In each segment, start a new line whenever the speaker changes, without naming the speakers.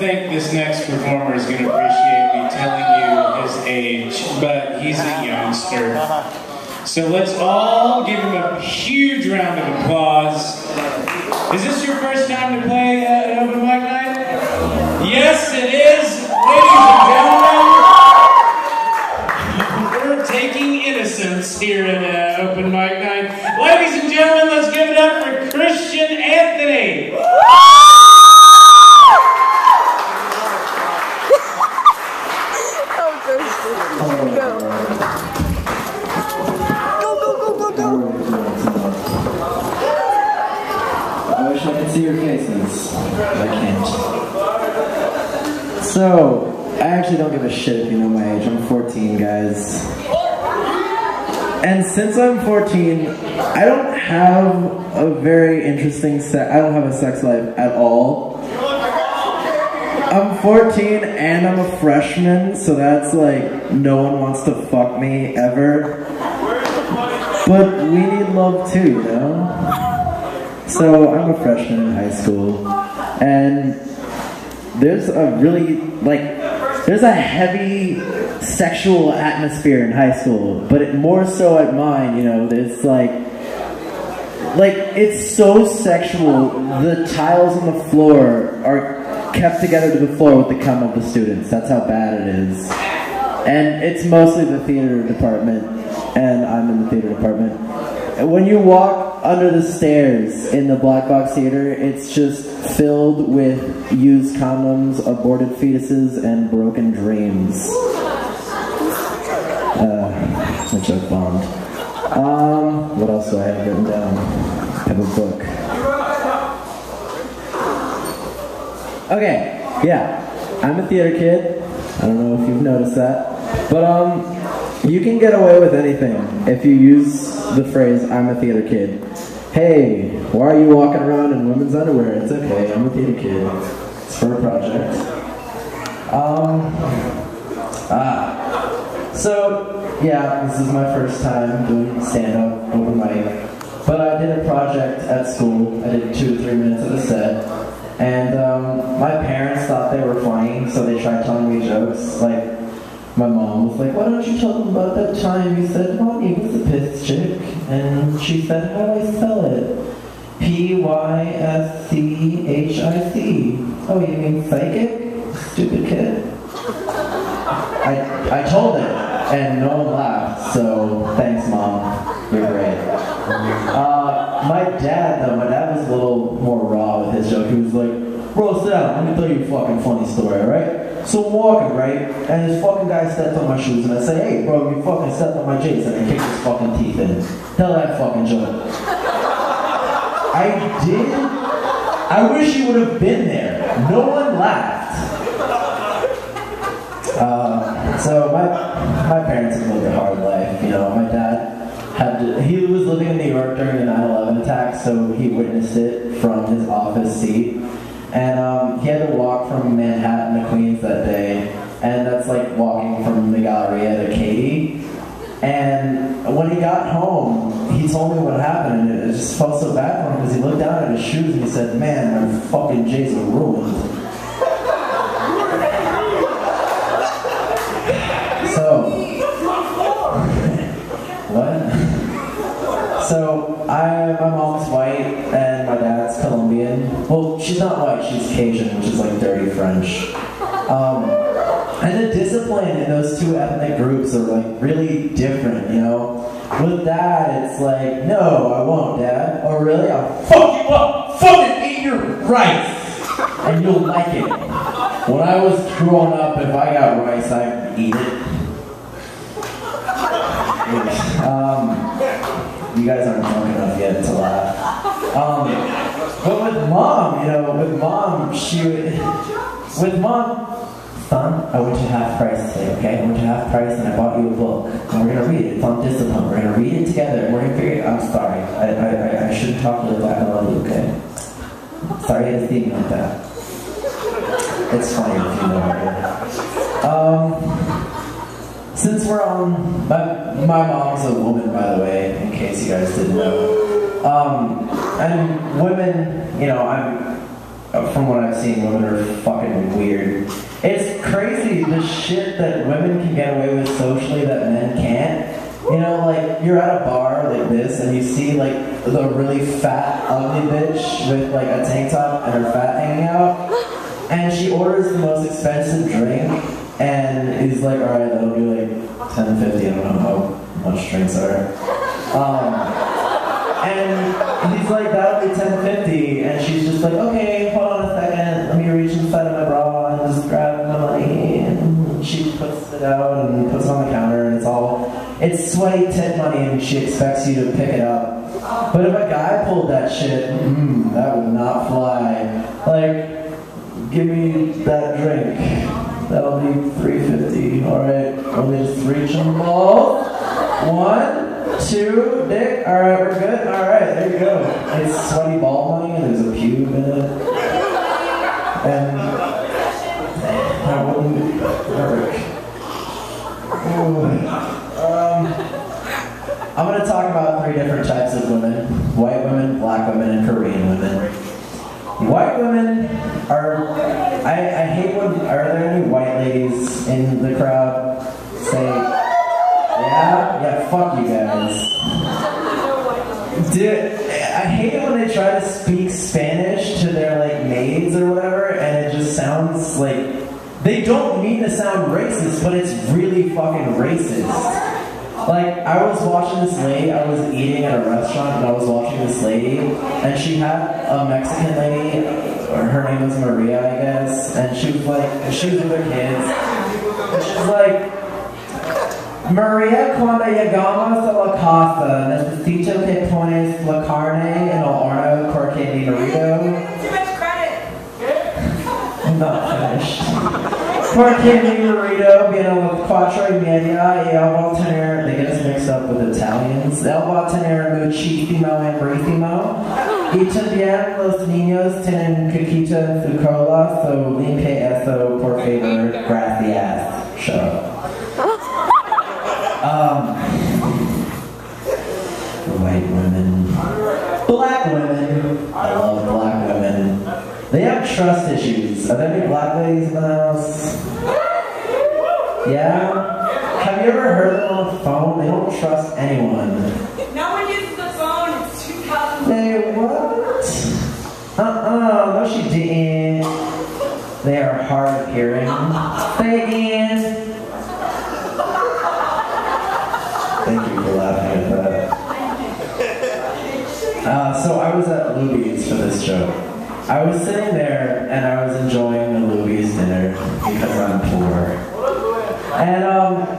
think this next performer is going to appreciate me telling you his age, but he's a youngster. So let's all give him a huge round of applause. Is this your first time to play an open mic night? Yes, it is. Ladies and gentlemen, we're taking innocence here at open mic night. Ladies and gentlemen, let's give it up for Christian Anthony.
I wish I could see your faces. I can't. So, I actually don't give a shit if you know my age. I'm 14, guys. And since I'm 14, I don't have a very interesting I don't have a sex life at all. I'm 14 and I'm a freshman, so that's like, no one wants to fuck me ever. But we need love too, you know? So I'm a freshman in high school, and there's a really, there's a heavy sexual atmosphere in high school, but more so at mine, you know, it's it's so sexual, the tiles on the floor are kept together to the floor with the cum of the students. That's how bad it is. And it's mostly the theater department, and I'm in the theater department. When you walk under the stairs in the Black Box Theater, it's just filled with used condoms, aborted fetuses, and broken dreams. A joke bombed. What else do I have written down? I have a book. Okay, yeah, I'm a theater kid. I don't know if you've noticed that. But, you can get away with anything if you use the phrase, I'm a theater kid. Hey, why are you walking around in women's underwear? It's okay, I'm a theater kid. It's for a project. So, yeah, this is my first time doing stand-up open mic. But I did a project at school. I did 2 or 3 minutes of a set. And my parents thought they were funny, so they tried telling me jokes. Like, my mom was like, why don't you tell them about that time you said Mommy was a piss chick? And she said, how do I spell it? P-Y-S-C-H-I-C. Oh, you mean psychic? Stupid kid. I told it, and no one laughed, so thanks, Mom. You're great. My dad was a little more raw with his joke. He was like, bro, sit down, let me tell you a fucking funny story, alright? So I'm walking, right? And this fucking guy stepped on my shoes, and I say, hey, bro, you fucking stepped on my J's, and I kicked his fucking teeth in. Tell that fucking joke. I did? I wish you would have been there. No one laughed. So my parents have lived a hard life, you know. My dad he was living in New York during the 9/11 attack, so he witnessed it from his office seat. And he had to walk from Manhattan to Queens that day, and that's like walking from the Galleria to Katy. And when he got home, he told me what happened, and it just felt so bad for him because he looked down at his shoes and he said, man, my fucking J's are ruined. So, what? So, my mom's white and my dad's Colombian. Well, she's not white, she's Cajun, which is like dirty French. And the discipline in those two ethnic groups are like really different, you know? With Dad, it's like, no, I won't, Dad. Oh, really? I'll fuck you up! Fucking eat your rice! And you'll like it. When I was growing up, if I got rice, I'd eat it. You guys aren't drunk enough yet to laugh. But with Mom, you know, with Mom, son, I went to half price today, okay? I went to half price and I bought you a book. And we're gonna read it. It's on discipline. We're gonna read it together and we're gonna figure it out. I'm sorry. I shouldn't talk to you like that. I love you, okay? Sorry I had to think like that. It's funny if you know it. Since we're on, my mom's a woman, by the way, in case you guys didn't know. And women, you know, from what I've seen, women are fucking weird. It's crazy the shit that women can get away with socially that men can't. You know, like, you're at a bar like this and you see, like, the really fat, ugly bitch with, like, a tank top and her fat hanging out. And she orders the most expensive drink and he's like, alright, that'll be like $10.50, I don't know how much drinks are. And he's like, that'll be $10.50, and she's just like, okay, hold on a second, let me reach inside of my bra and just grab my money, and she puts it out and puts it on the counter, and it's sweaty tit money, and she expects you to pick it up. But if a guy pulled that shit, that would not fly. Like, give me that drink, that'll be $3.50, alright, let me just reach them both. 1, 2, dick. Alright, we're good. Alright, there you go. It's sweaty ball money and there's a pube in it. And that wouldn't work. I'm going to talk about 3 different types of women. White women, black women, and Korean women. White women are... I hate when... Are there any white ladies in the crowd? Say... Yeah, fuck you guys. Dude, I hate it when they try to speak Spanish to their, like, maids or whatever, and it just sounds like... They don't mean to sound racist, but it's really fucking racist. Like, I was watching this lady, I was eating at a restaurant, and I was watching this lady, and she had a Mexican lady, or her name was Maria, I guess, and she was with her kids, and she was like, Maria, cuando llegamos a la casa, necesito que pones la carne en el horno porque mi marido...
Too much credit!
I'm not finished. Porque mi marido viene a las 4:30 y él va a tener... They get us mixed up with Italians. Él va a tener muchísimo hambriento. Y también los niños tienen caquita en su cola, so limpie eso, por favor. Gracias. Shut up. White women. Black women. I love black women. They have trust issues. Are there any black ladies in the house? Yeah? Have you ever heard them on the phone? They don't trust anyone.
No one uses the phone. It's 2000.
They what? No she didn't. They are hard of hearing. They in. Thank you for laughing at that. So I was at Luby's for this joke. I was sitting there and I was enjoying the Luby's dinner because I'm poor. And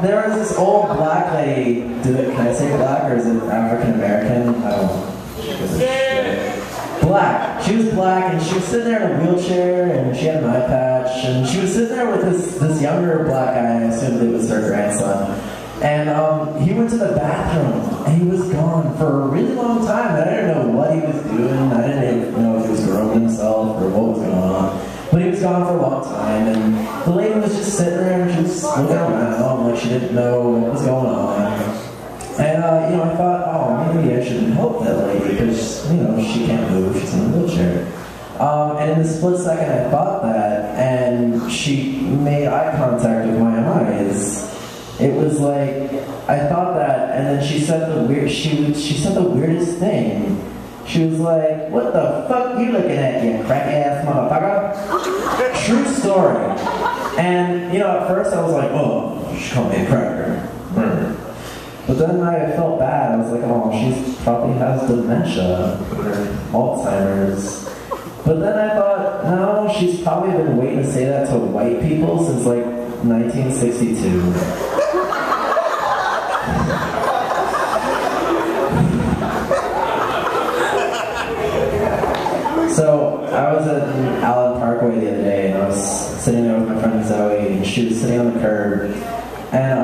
there was this old black lady. Can I say black or is it African American? I don't know. Black. She was black and she was sitting there in a wheelchair and she had an eye patch and she was sitting there with this younger black guy. I assumed it was her grandson. And he went to the bathroom, and he was gone for a really long time. I didn't know what he was doing. I didn't even know if he was grooming himself or what was going on. But he was gone for a long time, and the lady was just sitting there and just looking around like she didn't know what was going on. And, I thought, oh, maybe I should help that lady because, she can't move. She's in a wheelchair. And in the split second, I thought that, and she made eye contact with my eyes. It was like, I thought that, and then she said she said the weirdest thing. She was like, what the fuck you looking at, you crack-ass motherfucker? True story. And, at first I was like, oh, she called me a cracker. But then I felt bad. I was like, oh, she probably has dementia or Alzheimer's. But then I thought, no, she's probably been waiting to say that to white people since like 1962. So I was at Allen Parkway the other day, and I was sitting there with my friend Zoe, and she was sitting on the curb, and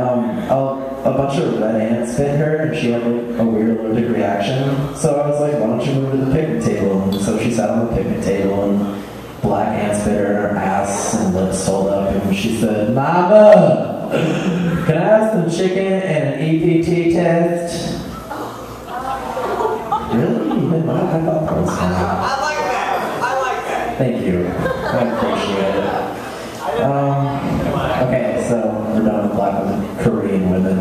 a bunch of red ants bit her, and she had a weird allergic reaction. So I was like, why don't you move to the picnic table? And so she sat on the picnic table, and black ants bit her in her ass and lips swelled up, and she said, Mama, can I have some chicken and an EPT test? Really? I thought that was funny.
I like that.
Thank you. I appreciate it. Okay, so we're done with black women, Korean women.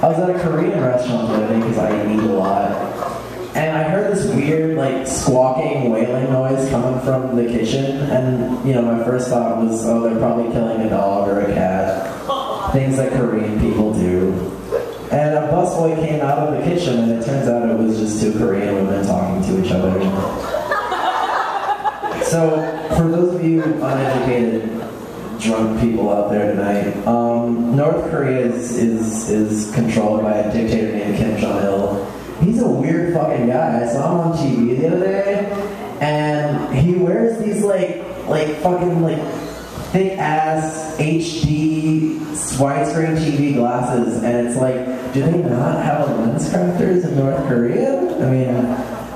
I was at a Korean restaurant the other day because I eat a lot. And I heard this weird, like, squawking, wailing noise coming from the kitchen. And, you know, my first thought was, oh, they're probably killing a dog or a cat. Things that Korean people do. And a busboy came out of the kitchen, and it turns out it was just two Korean women talking to each other. So, for those of you uneducated, drunk people out there tonight, North Korea is controlled by a dictator named Kim Jong-il. He's a weird fucking guy. I saw him on TV the other day, and he wears these like fucking like thick ass HD widescreen TV glasses, and it's like, do they not have a lens crafters in North Korea? I mean,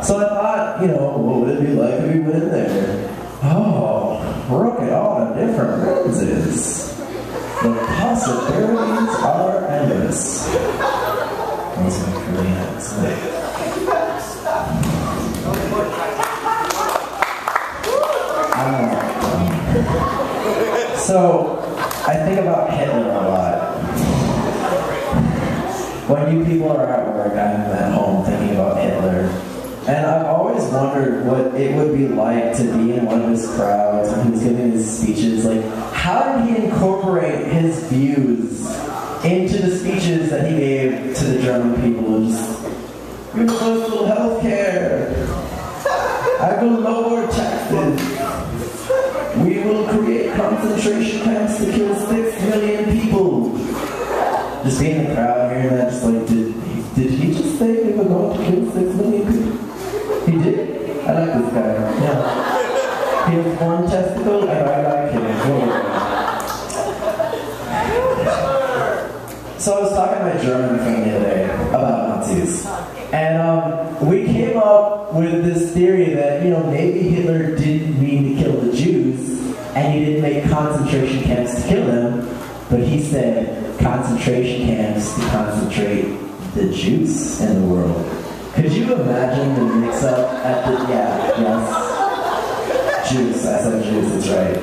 so I thought, you know, what would it be like if we went in there? Oh, look at all the different lenses. The possibilities are endless. That's my Korean accent. So, I think about Hitler a lot. When you people are at work, I'm at home thinking about Hitler. And I've always wondered what it would be like to be in one of his crowds when he was giving his speeches. Like, how did he incorporate his views into the speeches that he gave to the German people? Just universal health care. I will lower taxes. We will create concentration camps to kill 6 million people. Just being in the crowd hearing that, just like, did he just say we were going to kill 6 million people? He did? I like this guy. Yeah. He has one testicle, and I like him. So I was talking to my German friend the other day about Nazis. And we came up with this theory that, you know, maybe Hitler didn't mean to kill the Jews, and he didn't make concentration camps to kill them, but he said concentration camps to concentrate the juice in the world. Could you imagine the mix-up at the, yes, juice, I said juice, that's right.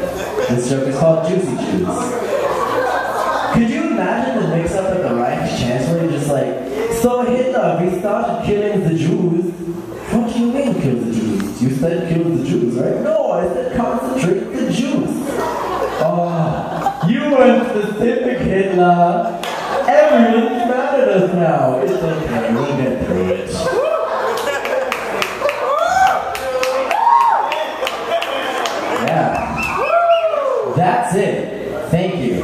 This joke is called Juicy Juice. Could you imagine the mix-up at the Reich Chancellor, just like, so Hitler, we started killing the Jews. What do you mean kill the Jews? You said kill the Jews, right? No, I said concentrate the Jews. Oh, you weren't specific, Hitler. Everyone's mad at us now. It's okay, we'll get through it. Yeah. That's it. Thank you.